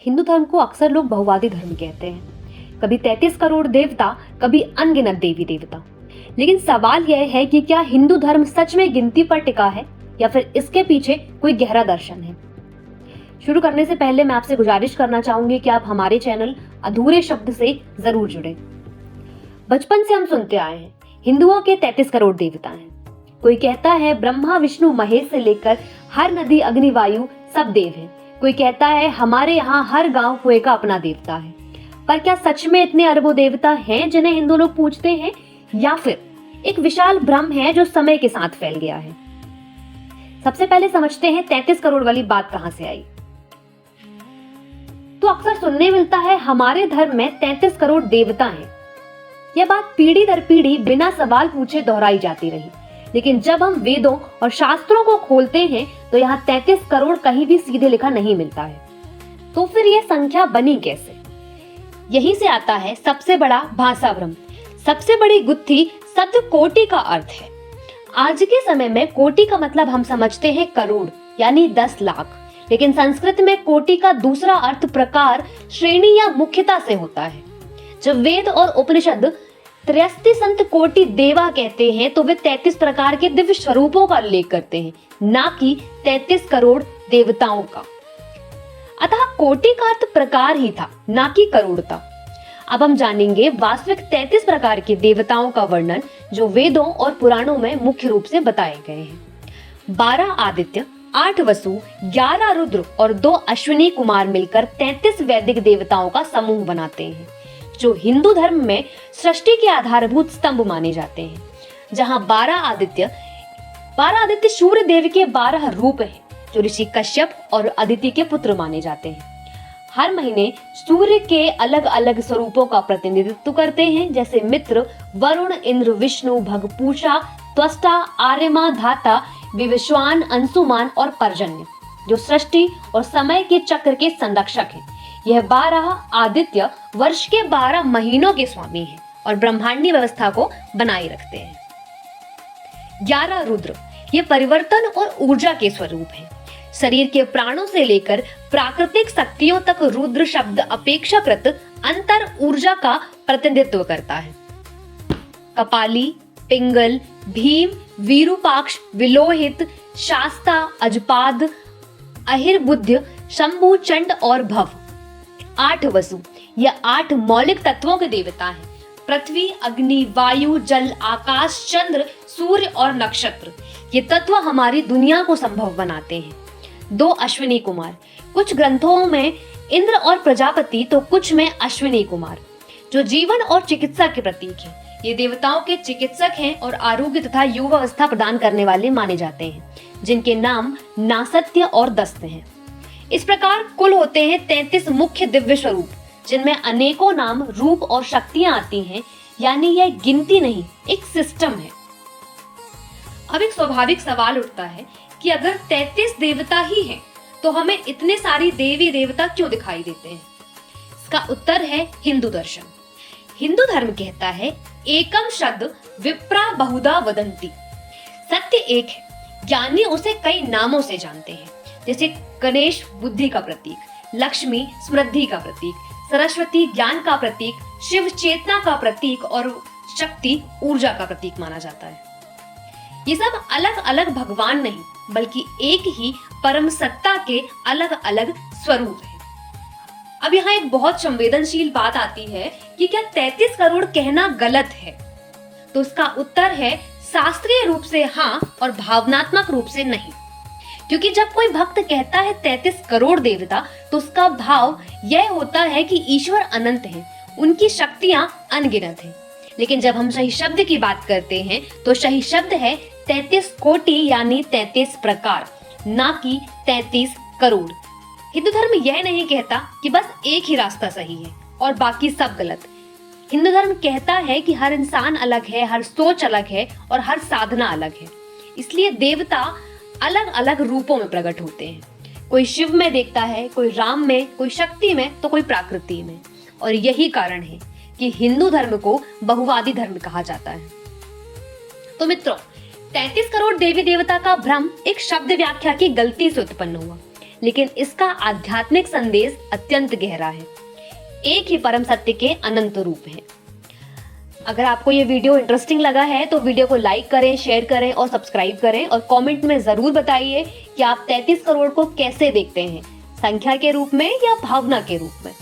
हिंदू धर्म को अक्सर लोग बहुवादी धर्म कहते हैं। कभी 33 करोड़ देवता, कभी अनगिनत देवी देवता। लेकिन सवाल यह है कि क्या हिंदू धर्म सच में गिनती पर टिका है या फिर इसके पीछे कोई गहरा दर्शन है। शुरू करने से पहले मैं आपसे गुजारिश करना चाहूंगी कि आप हमारे चैनल अधूरे शब्द से जरूर जुड़े। बचपन से हम सुनते आए हैं हिंदुओं के 33 करोड़ देवता हैं। कोई कहता है ब्रह्मा विष्णु महेश से लेकर हर नदी अग्नि वायु सब देव हैं। कोई कहता है हमारे यहाँ हर गांव कुएं का अपना देवता है। पर क्या सच में इतने अरबों देवता हैं जिन्हें हिंदू लोग पूजते हैं, या फिर एक विशाल भ्रम है जो समय के साथ फैल गया है। सबसे पहले समझते हैं 33 करोड़ वाली बात कहां से आई। तो अक्सर सुनने मिलता है हमारे धर्म में 33 करोड़ देवता हैं। यह बात पीढ़ी दर पीढ़ी बिना सवाल पूछे दोहराई जाती रही, लेकिन जब हम वेदों और शास्त्रों को खोलते हैं तो यहाँ 33 करोड़ कहीं भी सीधे लिखा नहीं मिलता है। तो फिर यह संख्या बनी कैसे? यहीं से आता है सबसे बड़ा भाषा भ्रम। सबसे बड़ी गुत्थी शब्द कोटि का अर्थ है। आज के समय में कोटि का मतलब हम समझते हैं करोड़ यानी 10 लाख, लेकिन संस्कृत में कोटि का दूसरा अर्थ प्रकार, श्रेणी या मुख्यता से होता है। जब वेद और उपनिषद 63 संत कोटि देवा कहते हैं तो वे 33 प्रकार के दिव्य स्वरूपों का उल्लेख करते हैं, ना कि 33 करोड़ देवताओं का। अतः कोटि का अर्थ प्रकार ही था, ना कि करोड़ता। अब हम जानेंगे वास्तविक 33 प्रकार के देवताओं का वर्णन जो वेदों और पुराणों में मुख्य रूप से बताए गए हैं। 12 आदित्य, 8 वसु, 11 रुद्र और 2 अश्विनी कुमार मिलकर 33 वैदिक देवताओं का समूह बनाते हैं, जो हिंदू धर्म में सृष्टि के आधारभूत स्तंभ माने जाते हैं। जहां 12 आदित्य सूर्य देव के 12 रूप हैं, जो ऋषि कश्यप और अदिति के पुत्र माने जाते हैं। हर महीने सूर्य के अलग अलग स्वरूपों का प्रतिनिधित्व करते हैं, जैसे मित्र, वरुण, इंद्र, विष्णु, भग, पूषा, त्वष्टा, आर्यमा, धाता, विवस्वान, अंशुमान और पर्जन्य, जो सृष्टि और समय के चक्र के संरक्षक हैं। यह 12 आदित्य वर्ष के 12 महीनों के स्वामी हैं और ब्रह्मांडीय व्यवस्था को बनाए रखते हैं। 11 रुद्र, ये परिवर्तन और ऊर्जा के स्वरूप हैं। शरीर के प्राणों से लेकर प्राकृतिक शक्तियों तक रुद्र शब्द अपेक्षाकृत अंतर ऊर्जा का प्रतिनिधित्व करता है। कपाली, पिंगल, भीम, वीरूपाक्ष, विलोहित, शास्ता, अजपाद, अहिर्बुद्ध, शंभु, चंड और भव। 8 वसु, यह 8 मौलिक तत्वों के देवता हैं। पृथ्वी, अग्नि, वायु, जल, आकाश, चंद्र, सूर्य और नक्षत्र, ये तत्व हमारी दुनिया को संभव बनाते हैं। 2 अश्विनी कुमार, कुछ ग्रंथों में इंद्र और प्रजापति तो कुछ में अश्विनी कुमार, जो जीवन और चिकित्सा के प्रतीक हैं। ये देवताओं के चिकित्सक हैं और आरोग्य तथा युवावस्था प्रदान करने वाले माने जाते हैं, जिनके नाम नासत्य और दस्त हैं। इस प्रकार कुल होते हैं 33 मुख्य दिव्य स्वरूप, जिनमें अनेकों नाम, रूप और शक्तियां आती हैं। यानी यह गिनती नहीं, एक सिस्टम है। अब एक स्वाभाविक सवाल उठता है कि अगर 33 देवता ही हैं, तो हमें इतने सारी देवी देवता क्यों दिखाई देते हैं? इसका उत्तर है हिंदू दर्शन। हिंदू धर्म कहता है एकम शब्द विप्रा बहुधा वदंती। सत्य एक है, ज्ञानी उसे कई नामों से जानते हैं, जैसे गणेश बुद्धि का प्रतीक, लक्ष्मी समृद्धि का प्रतीक, सरस्वती ज्ञान का प्रतीक, शिव चेतना का प्रतीक और शक्ति ऊर्जा का प्रतीक माना जाता है। ये सब अलग अलग भगवान नहीं, बल्कि एक ही परम सत्ता के अलग अलग स्वरूप हैं। अब यहाँ एक बहुत संवेदनशील बात आती है कि क्या 33 करोड़ कहना गलत है? तो इसका उत्तर है शास्त्रीय रूप से हाँ और भावनात्मक रूप से नहीं। क्योंकि जब कोई भक्त कहता है 33 करोड़ देवता, तो उसका भाव यह होता है कि ईश्वर अनंत है, उनकी शक्तियां अनगिनत हैं। लेकिन जब हम सही शब्द की बात करते हैं तो सही शब्द है 33 कोटि यानी 33 प्रकार, ना कि 33 करोड़। हिंदू धर्म यह नहीं कहता कि बस एक ही रास्ता सही है और बाकी सब गलत। हिंदू धर्म कहता है कि हर इंसान अलग है, हर सोच अलग है और हर साधना अलग है। इसलिए देवता अलग अलग रूपों में प्रकट होते हैं। कोई शिव में देखता है, कोई राम में, कोई शक्ति में, तो कोई प्रकृति में। और यही कारण है कि हिंदू धर्म को बहुवादी धर्म कहा जाता है। तो मित्रों, 33 करोड़ देवी देवता का भ्रम एक शब्द व्याख्या की गलती से उत्पन्न हुआ, लेकिन इसका आध्यात्मिक संदेश अत्यंत गहरा है। एक ही परम सत्य के अनंत रूप हैं। अगर आपको ये वीडियो इंटरेस्टिंग लगा है तो वीडियो को लाइक करें, शेयर करें और सब्सक्राइब करें, और कमेंट में जरूर बताइए कि आप 33 करोड़ को कैसे देखते हैं, संख्या के रूप में या भावना के रूप में।